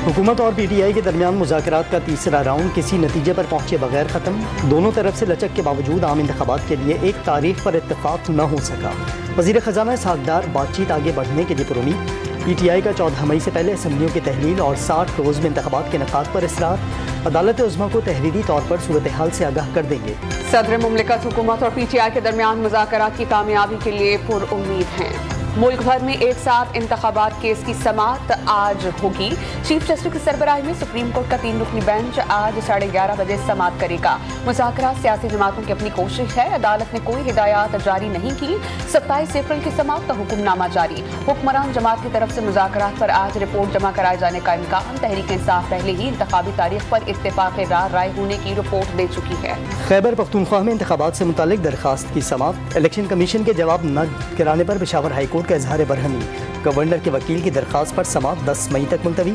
हुकूमत और PTI के दरमियान मुज़ाकरात का तीसरा राउंड किसी नतीजे पर पहुंचे बगैर ख़त्म। दोनों तरफ से लचक के बावजूद आम इंतखाबात के लिए एक तारीख पर इत्तेफाक न हो सका। वज़ीर ख़ज़ाना सागदार बातचीत आगे बढ़ने के लिए पुरुमीद। PTI का 14 मई से पहले असम्बलियों की तहलील और 60 रोज़ में इंतखाबात के इनेकाद पर इसरार। अदालत उज़्मा को तहरीरी तौर पर सूरत हाल से आगाह कर देंगे। सदर मुमलिकत हुकूमत और PTI के दरमियान मुज़ाकरात की कामयाबी के लिए पुरुमीद हैं। मुल्क भर में एक साथ इंतखाबात केस की समाअत आज होगी। चीफ जस्टिस की सरबराही में सुप्रीम कोर्ट का 3 रुकनी बेंच आज 11:30 बजे समाअत करेगा। मुज़ाकरात सियासी जमातों की अपनी कोशिश है। अदालत ने कोई हिदायत जारी नहीं की। 27 अप्रैल की समाअत का हुक्मनामा जारी। हुक्मरान जमात की तरफ से मुज़ाकरात पर आज रिपोर्ट जमा कराए जाने का इम्कान। तहरीक इंसाफ पहले ही इंतखाबी तारीख पर इत्तेफाक राय होने की रिपोर्ट दे चुकी है। खैबर पख्तूनख्वा में इंतखाबात से मुतालिक दरखास्त की समाअत। इलेक्शन कमीशन के जवाब न कराने पर पेशावर हाई कोर्ट का इजहार बरहमी। गवर्नर के वकील की दरखास्त पर समाअत 10 मई तक मुलतवी।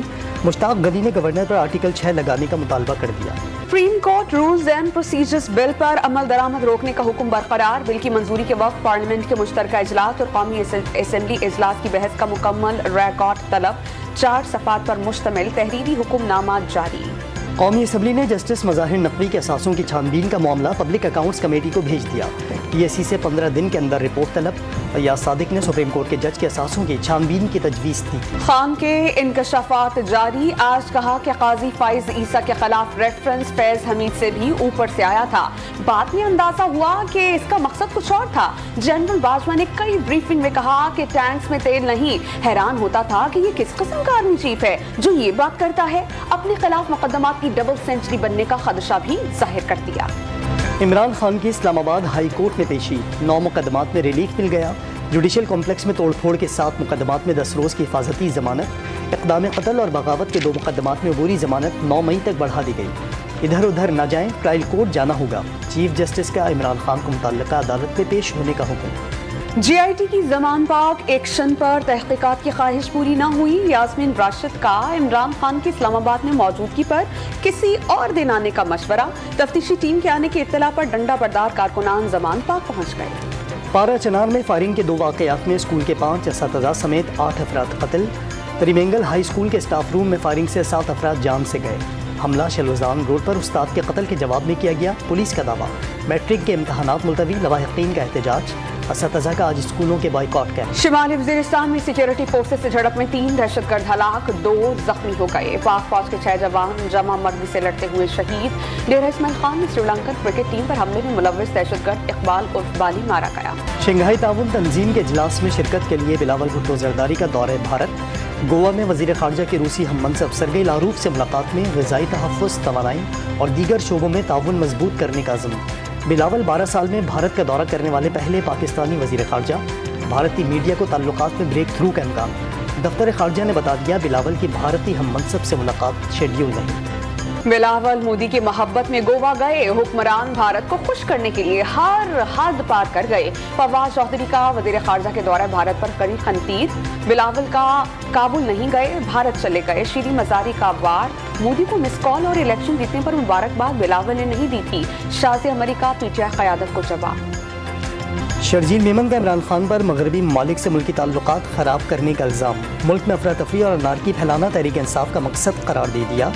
मुश्ताक गनी ने गवर्नर पर आर्टिकल 6 लगाने का मुतालबा कर दिया। Supreme court rules and procedures bill पर अमल दरामद रोकने का हुक्म बरकरार। बिल की मंजूरी के वक्त पार्लियामेंट के मुश्तरका इजलास और कौमी असेंबली इजलास की बहस का मुकम्मल रिकॉर्ड तलब। 4 सफ़ात पर मुश्तमिल तहरीरी हुक्मनामा जारी। कौमी असम्बली ने जस्टिस मज़ाहिर नकवी के असासों की छानबीन का मामला पब्लिक अकाउंट्स कमेटी को भेज दिया। PSC से 15 दिन के अंदर रिपोर्ट तलब। फैयाज सादिक ने सुप्रीम कोर्ट के जज के असासों की छानबीन की तजवीज़ दी। खान के इंकशाफात जारी। आज कहा कि काजी फाइज ईसा के खिलाफ रेफरेंस फैज हमीद से भी ऊपर से आया था। बाद में अंदाजा हुआ कि इसका मकसद कुछ और था। जनरल बाजवा ने कई ब्रीफिंग में कहा कि टैंक्स में तेल नहीं। हैरान होता था कि ये किस किस्म का आर्मी चीफ है जो ये बात करता है। अपने खिलाफ मुकदमात की डबल सेंचुरी बनने का खदशा भी जाहिर कर दिया। इमरान खान की इस्लामाबाद हाई कोर्ट में पेशी। 9 मुकदमात में रिलीफ मिल गया। जुडिशल कॉम्प्लेक्स में तोड़फोड़ के 7 मुकदमात में 10 रोज़ की हिफाजती जमानत। इक़दाम कत्ल और बगावत के 2 मुकदमात में अबूरी जमानत 9 मई तक बढ़ा दी गई। इधर उधर न जाएं, ट्रायल कोर्ट जाना होगा। चीफ जस्टिस का इमरान खान को मुतल्लिका अदालत में पेश होने का हुक्म। GIT की जमान पाक एक्शन पर तहकीकात की ख्वाहिश पूरी न हुई। यास्मीन राशिद का इमरान खान की इस्लामाबाद में मौजूदगी पर किसी और दिन आने का मशवरा। तफ्तीशी टीम के आने की इत्तला पर डंडा बरदार कारकुनान जमान पाक पहुंच गए। पारा चनार में फायरिंग के 2 वाक़यात में स्कूल के 5 असातिज़ा समेत 8 अफराद कत्ल। तरीमेंगल हाई स्कूल के स्टाफ रूम में फायरिंग से 7 अफराद जान से गए। हमला शलवजान रोड पर उस्ताद के कत्ल के जवाब में किया गया। पुलिस का दावा। मैट्रिक के इम्तहानात मुलतवी। लवाहिकीन का एहतजाज। असातिज़ा का आज स्कूलों के बाइकॉट का। शिमाली वज़ीरिस्तान में सिक्योरिटी फोर्सेस से झड़प में 3 दहशतगर्द हलाक, 2 जख्मी हो गए। पाक फौज के 6 जवान जमा मर्दी से लड़ते हुए शहीद। डेरा इस्माइल खान में श्रीलंकन क्रिकेट टीम पर हमले में मुलव्विस दहशतगर्द इकबाल उर्फ बाली मारा गया। शंघाई ताउन तंजीम के इजलास में शिरकत के लिए बिलावल भुट्टो जरदारी का दौरे भारत। गोवा में वज़ीर ख़ारजा के रूसी हम मनसब सरगेई लारूफ से मुलाकात में ग़िज़ाई तहफ़्फ़ुज़, तवानाई और दीगर शोबों में ताउन मजबूत करने का अज़्म। बिलावल 12 साल में भारत का दौरा करने वाले पहले पाकिस्तानी वज़ीर ख़ारजा। भारतीय मीडिया को ताल्लुकात में ब्रेक थ्रू का इम्कान। दफ्तर ख़ारजा ने बता दिया बिलावल की भारतीय हम मनसब से मुलाकात शेड्यूल नहीं। बिलावल मोदी की मोहब्बत में गोवा गए। हुक्मरान भारत को खुश करने के लिए हर हद पार कर गए। फवाद चौधरी का वज़ीर ख़ारजा के दौरे भारत पर कड़ी तनकीद। बिलावल का काबुल नहीं गए, भारत चले गए। शीरी मज़ारी का वार। मोदी को मिस कॉल और इलेक्शन जीतने पर मुबारकबाद बिलावल ने नहीं दी थी। शाज़ अमेरिका PTI क़यादत को जवाब। शर्जील मेमन का इमरान खान पर मगरबी ममालिक से मुल्की ताल्लुकात ख़राब करने का इल्ज़ाम। मुल्क में अफरा तफरी और अनारकी फैलाना तहरीक इंसाफ का मकसद करार दे दिया।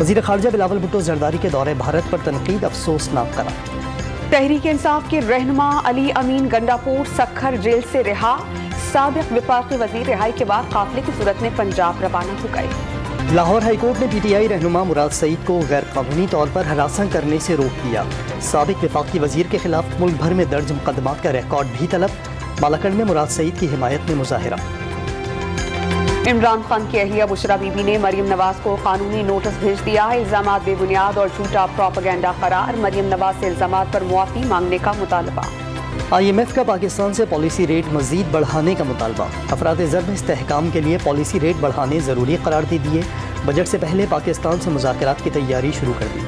वज़ीर ख़ारजा बिलावल भुट्टो जरदारी के दौरे भारत पर तनकीद अफसोसनाक करार। तहरीक इंसाफ के रहनुमा अली अमीन गंडापुर सखर जेल से रिहा। साबिक़ वफाकी वज़ीर रिहाई के बाद काफ़िले की सूरत में पंजाब रवाना हो गए। लाहौर हाई कोर्ट ने PTI रहनुमा मुराद सईद को गैर कानूनी तौर पर हरासा करने से रोक दिया। साबिक़ वफाकी वज़ीर के खिलाफ मुल्क भर में दर्ज मुकदमात का रिकॉर्ड भी तलब। मालाकंड में मुराद सईद की हिमायत में मुजाहिरा। इमरान खान की अहलिया बुशरा बीबी ने मरियम नवाज को कानूनी नोटिस भेज दिया। इल्जामात बेबुनियाद और झूठा प्रोपेगेंडा करार। मरियम नवाज से इल्जामात पर मुआफ़ी मांगने का मुतालबा। IMF का पाकिस्तान से पॉलिसी रेट मज़ीद बढ़ाने का मुतालबा। अफराद ज़र में इस्तेहकाम के लिए पॉलिसी रेट बढ़ाने ज़रूरी करार दे दिए। बजट से पहले पाकिस्तान से मुज़ाकरात की तैयारी शुरू कर दी।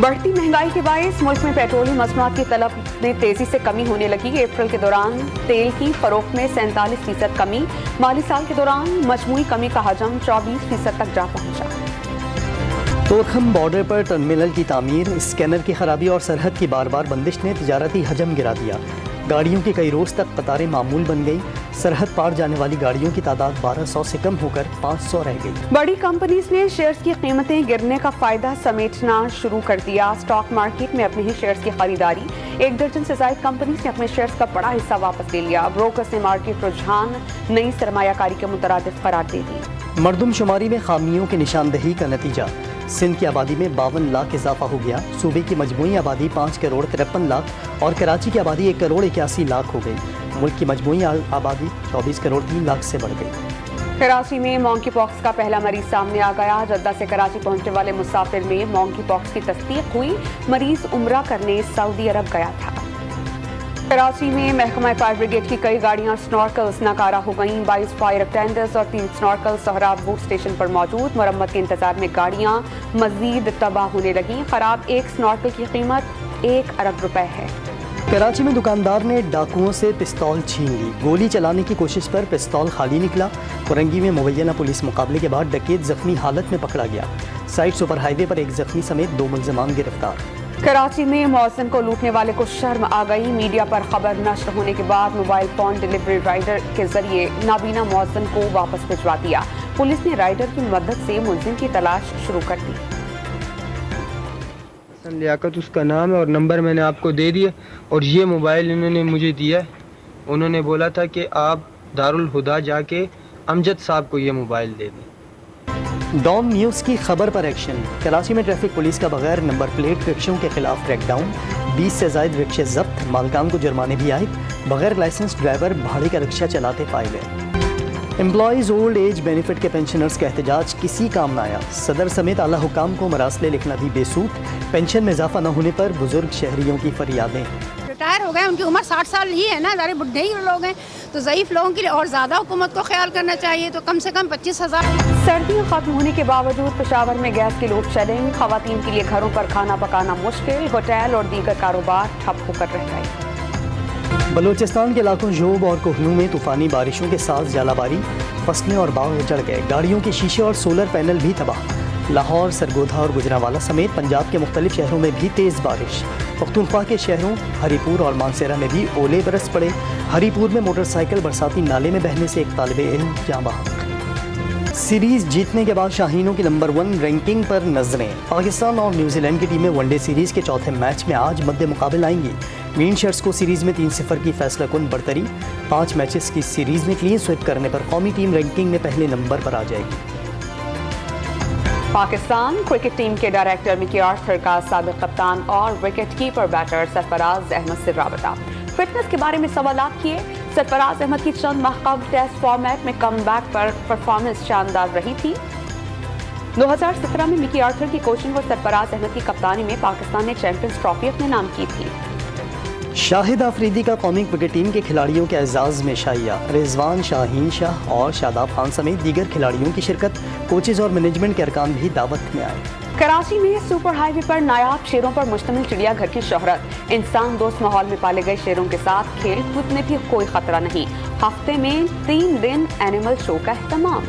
बढ़ती महंगाई के बायस मुल्क में पेट्रोलियम मसनूआत की तलब में तेजी से कमी होने लगी। अप्रैल के दौरान तेल की फरोख्त में 47% कमी। माली साल के दौरान मजमूई कमी का हजम 24% तक जा पहुंचा। तोरखम बॉर्डर पर टर्मिनल की तामीर, स्कैनर की खराबी और सरहद की बार बार बंदिश ने तिजारती हजम गिरा दिया। गाड़ियों की कई रोज तक कतारें मामूल बन गई। सरहद पार जाने वाली गाड़ियों की तादाद 1200 से कम होकर 500 रह गई। बड़ी कंपनीज ने शेयर्स की कीमतें गिरने का फायदा समेटना शुरू कर दिया। स्टॉक मार्केट में अपने ही शेयर्स की खरीदारी 1 दर्जन से ज्यादा कंपनीज ने अपने शेयर्स का बड़ा हिस्सा वापस ले लिया। ब्रोकर्स ने मार्केट रुझान नई सरमायाकारी के मुतरादिफ करार दे दी। मरदमशुमारी में खामियों की निशानदही का नतीजा, सिंध की आबादी में 52 लाख इजाफा हो गया। सूबे की मजमूई आबादी 5 करोड़ 53 लाख और कराची की आबादी 1 करोड़ 81 लाख हो गई। मुल्क की मजमूई आबादी 24 करोड़ 3 लाख से बढ़ गई। कराची में मॉन्की पॉक्स का पहला मरीज सामने आ गया। जद्दा से कराची पहुंचने वाले मुसाफिर में मॉन्की पॉक्स की तस्दीक हुई। मरीज उम्रा करने सऊदी अरब गया था। कराची में महकमा फायर ब्रिगेड की कई गाड़ियां स्नॉर्कल्स नाकारा हो गईं। 22 फायर अटेंडर्स और 3 स्नॉर्कल सोहराब बूट स्टेशन पर मौजूद। मरम्मत के इंतजार में गाड़ियां मजीद तबाह होने लगीं। खराब एक स्नॉर्कल की कीमत 1 अरब रुपए है। कराची में दुकानदार ने डाकुओं से पिस्तौल छीन ली। गोली चलाने की कोशिश पर पिस्तौल खाली निकला। कुरंगी में मुबैना पुलिस मुकाबले के बाद डकैत जख्मी हालत में पकड़ा गया। साइड सुपर हाईवे पर एक जख्मी समेत 2 मुल्ज़िमान गिरफ्तार। कराची में मौज़िन को लूटने वाले को शर्म आ गई। मीडिया पर खबर नश्र होने के बाद मोबाइल फोन डिलीवरी राइडर के जरिए नाबीना मौज़िन को वापस भिजवा दिया। पुलिस ने राइडर की मदद से मुलजिम की तलाश शुरू कर दी। लियाकत उसका नाम है और नंबर मैंने आपको दे दिया और ये मोबाइल इन्होंने मुझे दिया। उन्होंने बोला था कि आप दारुल हुदा जाके अमजद साहब को ये मोबाइल दे दें। डॉन न्यूज़ की खबर पर एक्शन। कराची में ट्रैफिक पुलिस का बगैर नंबर प्लेट रिक्शों के खिलाफ क्रैकडाउन। 20 से ज़ायद रिक्शे जब्त। मालकान को जुर्माने भी आए। बगैर लाइसेंस ड्राइवर भाड़े का रिक्शा चलाते पाए गए। एम्प्लॉइज़ ओल्ड एज बेनिफिट के पेंशनर्स का एहतजाज किसी काम न आया। सदर समेत आला हुकाम को मरासले लिखना भी बेसूद। पेंशन में इजाफा न होने पर बुजुर्ग शहरियों की फरियादें। रिटायर हो गए, उनकी उम्र 60 साल ही है ना, सारे बुढ़े ही लोग हैं, तो ज़ईफ़ लोगों के लिए और ज़्यादा हुकूमत को ख्याल करना चाहिए। तो कम से कम 25,000। सर्दियां खत्म होने के बावजूद पेशावर में गैस की लोड शेडिंग। खवातीन के लिए घरों पर खाना पकाना मुश्किल। होटल और दीगर कारोबार ठप होकर रह गए। बलूचिस्तान के इलाकों जोब और कोहलू में तूफानी बारिशों के साथ जालाबारी। फसलें और बाग उजड़ गए। गाड़ियों के शीशे और सोलर पैनल भी तबाह। लाहौर, सरगोधा और गुजरांवाला समेत पंजाब के मुख्तलिफ शहरों में भी तेज़ बारिश। पख्तूनख्वा के शहरों हरीपुर और मानसेरा में भी ओले बरस पड़े। हरीपुर में मोटरसाइकिल बरसाती नाले में बहने से एक तालिबे इल्म जाँ बहक। सीरीज जीतने के बाद शाहीनों की नंबर 1 रैंकिंग पर नजरें। पाकिस्तान और न्यूजीलैंड की टीमें वनडे सीरीज के चौथे मैच में आज मद्दे मुकाबले आएंगी। ग्रीन शर्ट्स को सीरीज में 3-0 की फैसला कुन बढ़तरी। 5 मैचेस की सीरीज में क्लीन स्वीप करने पर कौमी टीम रैंकिंग में पहले नंबर पर आ जाएगी। पाकिस्तान क्रिकेट टीम के डायरेक्टर मिकी आर्थर का साबिक कप्तान और wicket keeper batter Sarfaraz Ahmed से राबता। फिटनेस के बारे में सवालात किए। सरफराज अहमद की चंद माह कबल टेस्ट फॉर्मेट में कमबैक पर परफॉर्मेंस शानदार रही थी। 2017 में मिकी आर्थर की कोचिंग और सरफराज अहमद की कप्तानी में पाकिस्तान ने चैंपियंस ट्रॉफी अपने नाम की थी। शाहिद आफरीदी का कौमी क्रिकेट टीम के खिलाड़ियों के एजाज में शाइया। रिजवान, शाहीन शाह और शादाब खान समेत दीगर खिलाड़ियों की शिरकत। कोचेज और मैनेजमेंट के अरकान भी दावत में आए। कराची में सुपर हाईवे पर नायाब शेरों पर मुश्तमिल चिड़ियाघर की शोहरत। इंसान दोस्त माहौल में पाले गए शेरों के साथ खेल कूद में भी कोई खतरा नहीं। हफ्ते में 3 दिन एनिमल शो का एहतमाम।